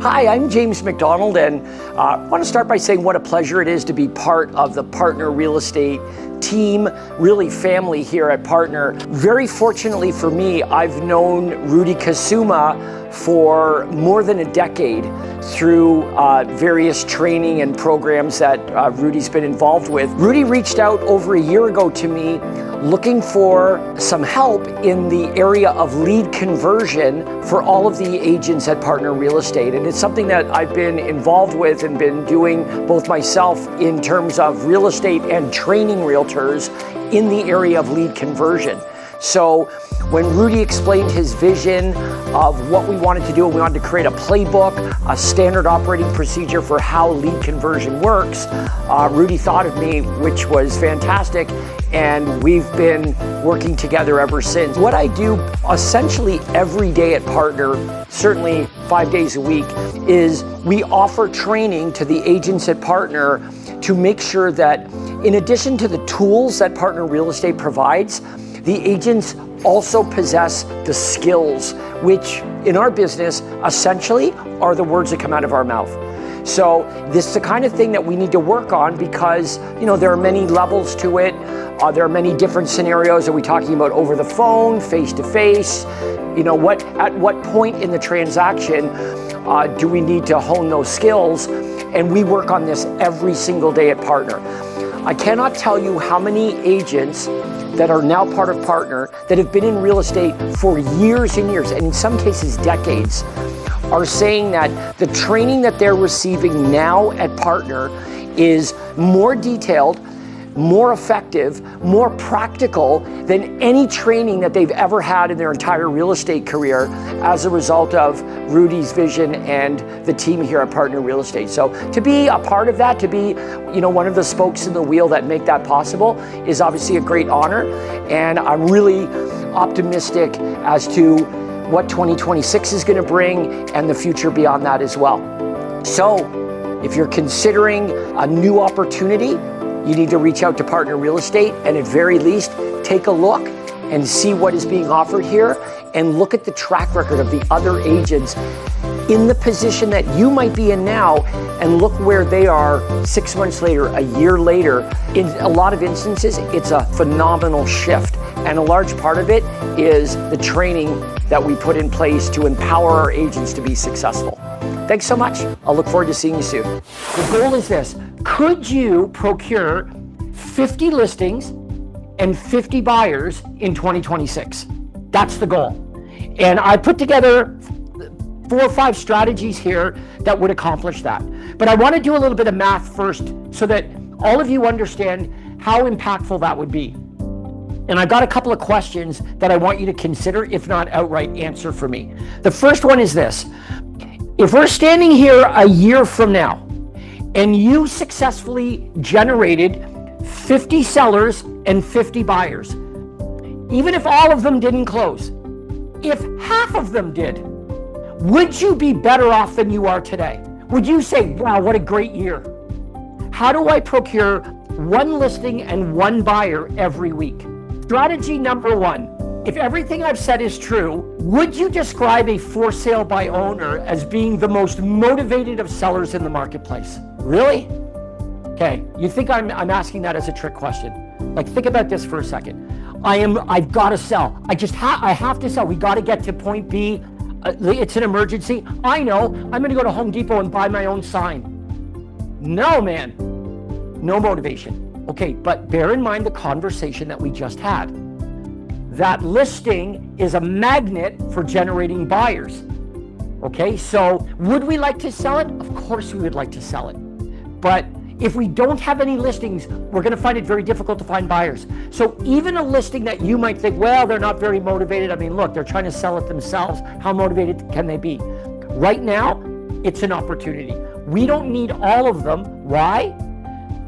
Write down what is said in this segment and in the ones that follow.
Hi, I'm James MacDonald, and I want to start by saying what a pleasure it is to be part of the Partner Real Estate team, really family here at Partner. Very fortunately for me, I've known Rudy Kasuma for more than a decade through various training and programs that Rudy's been involved with. Rudy reached out over a year ago to me looking for some help in the area of lead conversion for all of the agents at Partner Real Estate. And it's something that I've been involved with and been doing both myself in terms of real estate and training realtors in the area of lead conversion. So when Rudy explained his vision of what we wanted to do, we wanted to create a playbook, a standard operating procedure for how lead conversion works, Rudy thought of me, which was fantastic, and we've been working together ever since. What I do essentially every day at Partner, certainly 5 days a week, is we offer training to the agents at Partner to make sure that in addition to the tools that Partner Real Estate provides, the agents also possess the skills, which in our business essentially are the words that come out of our mouth. So this is the kind of thing that we need to work on because, there are many levels to it. There are many different scenarios. Are we talking about over the phone, face to face? At what point in the transaction do we need to hone those skills? And we work on this every single day at Partner. I cannot tell you how many agents that are now part of Partner that have been in real estate for years and years, and in some cases decades, are saying that the training that they're receiving now at Partner is more detailed, more effective, more practical than any training that they've ever had in their entire real estate career as a result of Rudy's vision and the team here at Partner Real Estate. So to be a part of that, to be one of the spokes in the wheel that make that possible is obviously a great honor, and I'm really optimistic as to what 2026 is going to bring and the future beyond that as well. So if you're considering a new opportunity, you need to reach out to Partner Real Estate and at very least take a look and see what is being offered here and look at the track record of the other agents in the position that you might be in now and look where they are 6 months later, a year later. In a lot of instances, it's a phenomenal shift, and a large part of it is the training that we put in place to empower our agents to be successful. Thanks so much. I'll look forward to seeing you soon. The goal is this. Could you procure 50 listings and 50 buyers in 2026? That's the goal. And I put together 4 or 5 strategies here that would accomplish that. But I want to do a little bit of math first so that all of you understand how impactful that would be. And I've got a couple of questions that I want you to consider, if not outright answer for me. The first one is this. If we're standing here a year from now and you successfully generated 50 sellers and 50 buyers, even if all of them didn't close, if half of them did, would you be better off than you are today? Would you say, wow, what a great year? How do I procure 1 listing and 1 buyer every week? Strategy number 1. If everything I've said is true, would you describe a for sale by owner as being the most motivated of sellers in the marketplace? Really? Okay, you think I'm asking that as a trick question. Like, think about this for a second. I've got to sell. I have to sell. We got to get to point B. It's an emergency. I know. I'm going to go to Home Depot and buy my own sign. No, man. No motivation. Okay, but bear in mind the conversation that we just had. That listing is a magnet for generating buyers. Okay, so would we like to sell it? Of course we would like to sell it. But if we don't have any listings, we're going to find it very difficult to find buyers. So even a listing that you might think, well, they're not very motivated. I mean, look, they're trying to sell it themselves. How motivated can they be? Right now, it's an opportunity. We don't need all of them. Why?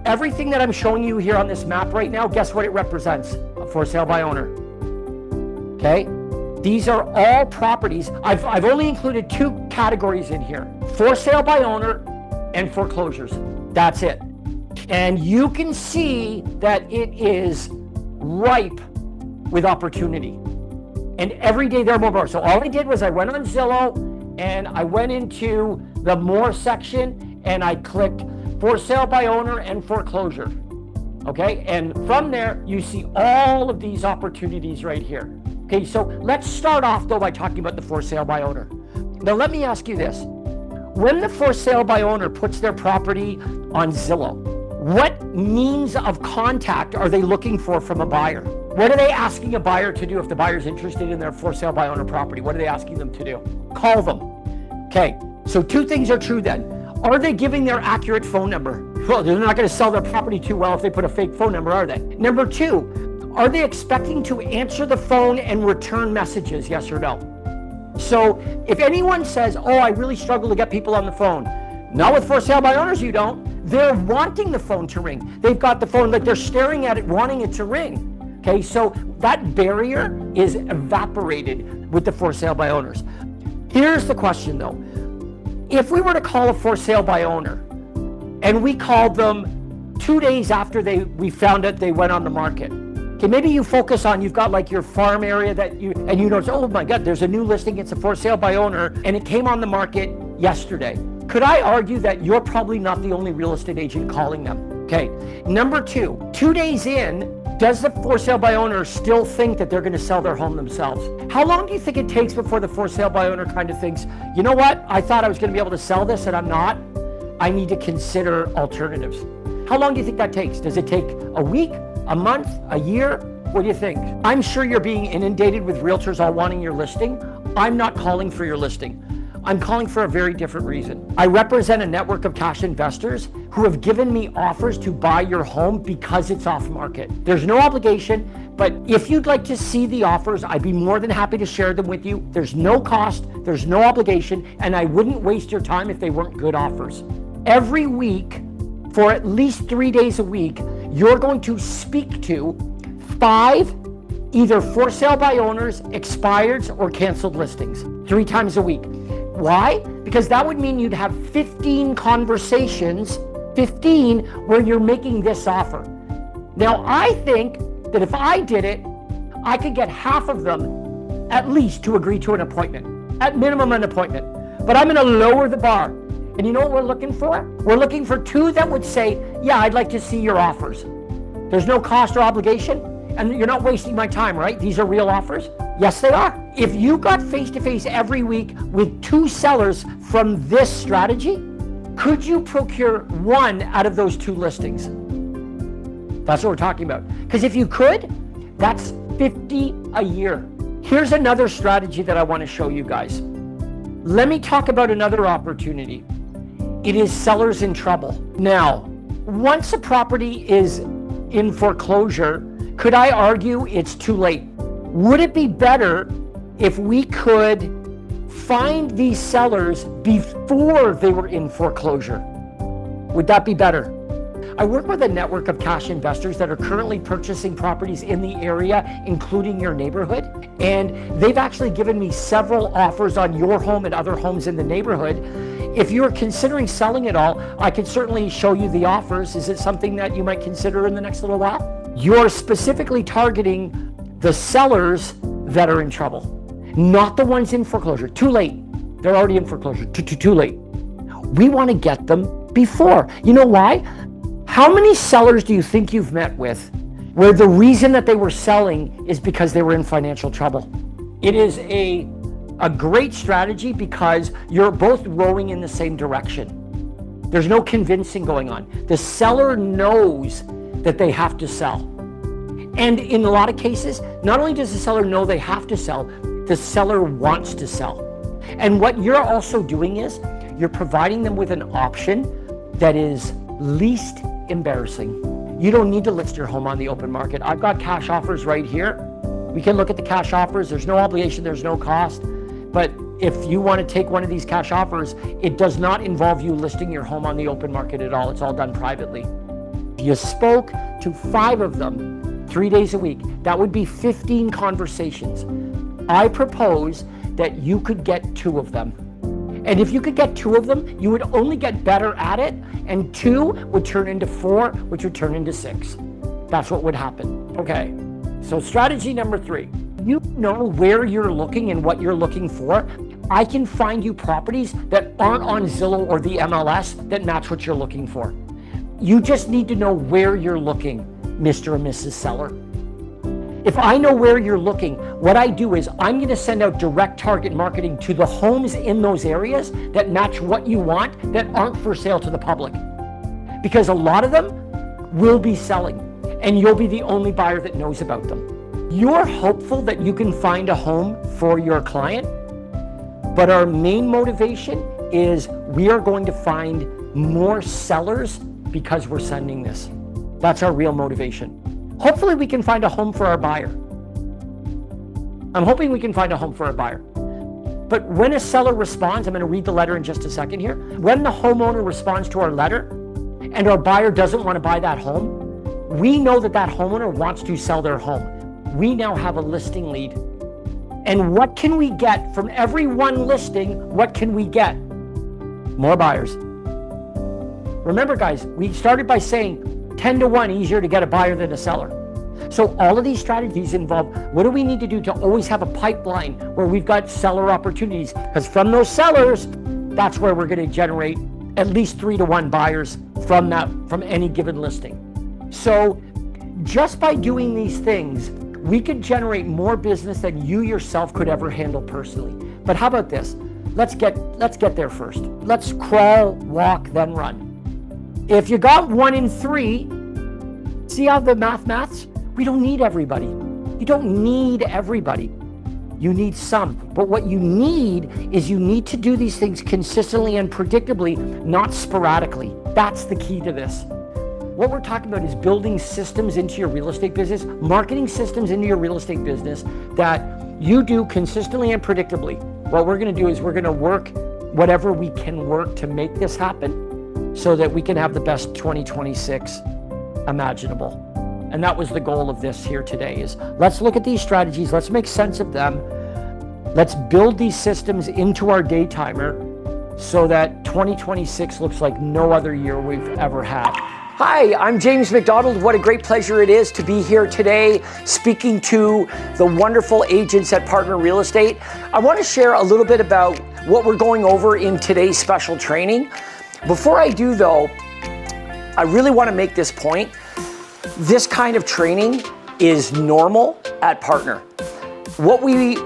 Everything that I'm showing you here on this map right now, guess what it represents? A for sale by owner. Okay? These are all properties. I've only included 2 categories in here. For sale by owner and foreclosures. That's it. And you can see that it is ripe with opportunity. And every day there are more. So all I did was I went on Zillow and I went into the More section and I clicked for sale by owner and foreclosure. Okay, and from there you see all of these opportunities right here. Okay, so let's start off though by talking about the for sale by owner. Now let me ask you this. When the for sale by owner puts their property on Zillow, what means of contact are they looking for from a buyer? What are they asking a buyer to do if the buyer's interested in their for sale by owner property? What are they asking them to do? Call them. Okay, so two things are true then. Are they giving their accurate phone number? Well, they're not going to sell their property too well if they put a fake phone number, are they? Number two, are they expecting to answer the phone and return messages, yes or no? So if anyone says, oh, I really struggle to get people on the phone, not with for sale by owners, you don't. They're wanting the phone to ring. They've got the phone, like they're staring at it, wanting it to ring. Okay, so that barrier is evaporated with the for sale by owners. Here's the question though. If we were to call a for sale by owner and we called them 2 days after we found out they went on the market, okay, maybe you focus on, you've got like your farm area and you notice, oh my God, there's a new listing, it's a for sale by owner, and it came on the market yesterday. Could I argue that you're probably not the only real estate agent calling them? Okay, number two, 2 days in, does the for sale by owner still think that they're going to sell their home themselves? How long do you think it takes before the for sale by owner kind of thinks, you know what, I thought I was going to be able to sell this and I'm not, I need to consider alternatives? How long do you think that takes? Does it take a week, a month, a year? What do you think? I'm sure you're being inundated with realtors all wanting your listing. I'm not calling for your listing. I'm calling for a very different reason. I represent a network of cash investors who have given me offers to buy your home because it's off market. There's no obligation, but if you'd like to see the offers, I'd be more than happy to share them with you. There's no cost, there's no obligation, and I wouldn't waste your time if they weren't good offers. Every week, for at least 3 days a week, you're going to speak to 5 either for sale by owners, expireds, or canceled listings 3 times a week. Why? Because that would mean you'd have 15 conversations, 15 where you're making this offer. Now, I think that if I did it, I could get half of them at least to agree to an appointment, at minimum an appointment. But I'm going to lower the bar. And you know what we're looking for? We're looking for 2 that would say, yeah, I'd like to see your offers. There's no cost or obligation, and you're not wasting my time, right? These are real offers? Yes, they are. If you got face-to-face every week with 2 sellers from this strategy, could you procure 1 out of those 2 listings? That's what we're talking about. Because if you could, that's 50 a year. Here's another strategy that I want to show you guys. Let me talk about another opportunity. It is sellers in trouble. Now, once a property is in foreclosure, could I argue it's too late? Would it be better if we could find these sellers before they were in foreclosure? Would that be better? I work with a network of cash investors that are currently purchasing properties in the area, including your neighborhood. And they've actually given me several offers on your home and other homes in the neighborhood. If you're considering selling it all, I can certainly show you the offers. Is it something that you might consider in the next little while? You're specifically targeting the sellers that are in trouble, not the ones in foreclosure. Too late. They're already in foreclosure. Too late. We want to get them before. You know why? How many sellers do you think you've met with where the reason that they were selling is because they were in financial trouble? It is a great strategy because you're both rowing in the same direction. There's no convincing going on. The seller knows that they have to sell. And in a lot of cases, not only does the seller know they have to sell, the seller wants to sell. And what you're also doing is you're providing them with an option that is least embarrassing. You don't need to list your home on the open market. I've got cash offers right here. We can look at the cash offers. There's no obligation, there's no cost. But if you want to take one of these cash offers, it does not involve you listing your home on the open market at all. It's all done privately. If you spoke to 5 of them 3 days a week, that would be 15 conversations. I propose that you could get 2 of them. And if you could get 2 of them, you would only get better at it, and 2 would turn into 4, which would turn into 6. That's what would happen. Okay, so strategy number 3. You know where you're looking and what you're looking for. I can find you properties that aren't on Zillow or the MLS that match what you're looking for. You just need to know where you're looking, Mr. and Mrs. Seller. If I know where you're looking, what I do is I'm going to send out direct target marketing to the homes in those areas that match what you want that aren't for sale to the public. Because a lot of them will be selling and you'll be the only buyer that knows about them. You're hopeful that you can find a home for your client, but our main motivation is we are going to find more sellers because we're sending this. That's our real motivation. Hopefully we can find a home for our buyer. I'm hoping we can find a home for our buyer. But when a seller responds, I'm going to read the letter in just a second here. When the homeowner responds to our letter and our buyer doesn't want to buy that home, we know that that homeowner wants to sell their home. We now have a listing lead. And what can we get from every one listing? What can we get? More buyers. Remember, guys, we started by saying 10 to 1 easier to get a buyer than a seller. So all of these strategies involve what do we need to do to always have a pipeline where we've got seller opportunities? Because from those sellers, that's where we're going to generate at least 3 to 1 buyers from any given listing. So just by doing these things, we could generate more business than you yourself could ever handle personally. But how about this? Let's get there first. Let's crawl, walk, then run. If you got 1 in 3, see how the maths? We don't need everybody. You don't need everybody. You need some. But what you need is you need to do these things consistently and predictably, not sporadically. That's the key to this. What we're talking about is building systems into your real estate business, marketing systems into your real estate business that you do consistently and predictably. What we're going to do is we're going to work whatever we can work to make this happen so that we can have the best 2026 imaginable. And that was the goal of this here today is let's look at these strategies. Let's make sense of them. Let's build these systems into our day timer so that 2026 looks like no other year we've ever had. Hi, I'm James MacDonald. What a great pleasure it is to be here today speaking to the wonderful agents at Partner Real Estate. I want to share a little bit about what we're going over in today's special training. Before I do though, I really want to make this point. This kind of training is normal at Partner. What we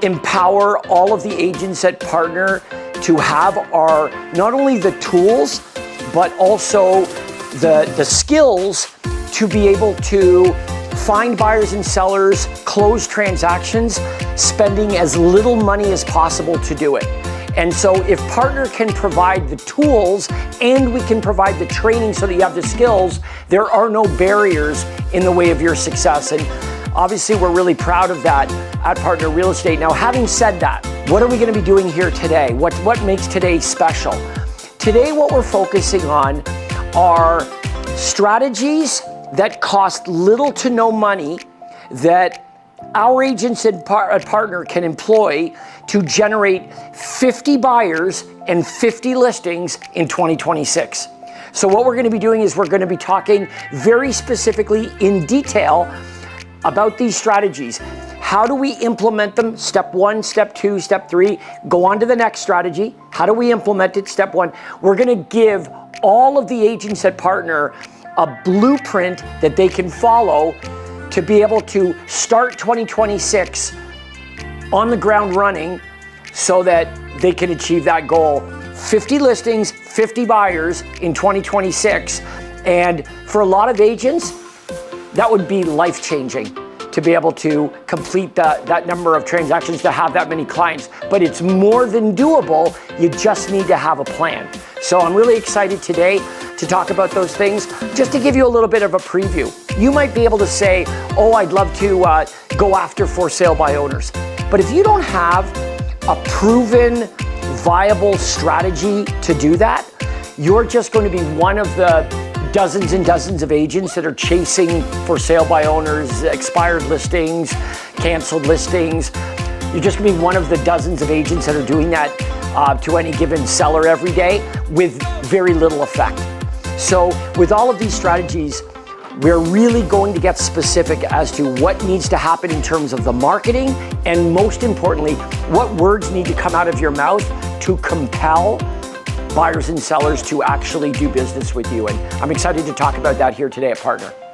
empower all of the agents at Partner to have are not only the tools, but also the skills to be able to find buyers and sellers, close transactions, spending as little money as possible to do it. And so if Partner can provide the tools and we can provide the training so that you have the skills, there are no barriers in the way of your success. And obviously we're really proud of that at Partner Real Estate. Now, having said that, what are we going to be doing here today? What makes today special? Today, what we're focusing on are strategies that cost little to no money that our agents at Partner can employ to generate 50 buyers and 50 listings in 2026. So what we're going to be doing is we're going to be talking very specifically in detail about these strategies. How do we implement them? Step 1, step 2, step 3, go on to the next strategy. How do we implement it? Step 1, we're going to give all of the agents at Partner a blueprint that they can follow to be able to start 2026 on the ground running so that they can achieve that goal. 50 listings, 50 buyers in 2026. And for a lot of agents, that would be life-changing to be able to complete that number of transactions, to have that many clients. But it's more than doable. You just need to have a plan. So I'm really excited today to talk about those things. Just to give you a little bit of a preview, you might be able to say, oh, I'd love to go after for sale by owners. But if you don't have a proven, viable strategy to do that, you're just going to be one of the dozens and dozens of agents that are chasing for sale by owners, expired listings, canceled listings. You're just going to be one of the dozens of agents that are doing that to any given seller every day with very little effect. So with all of these strategies, We're really going to get specific as to what needs to happen in terms of the marketing, and most importantly, what words need to come out of your mouth to compel buyers and sellers to actually do business with you. And I'm excited to talk about that here today at Partner.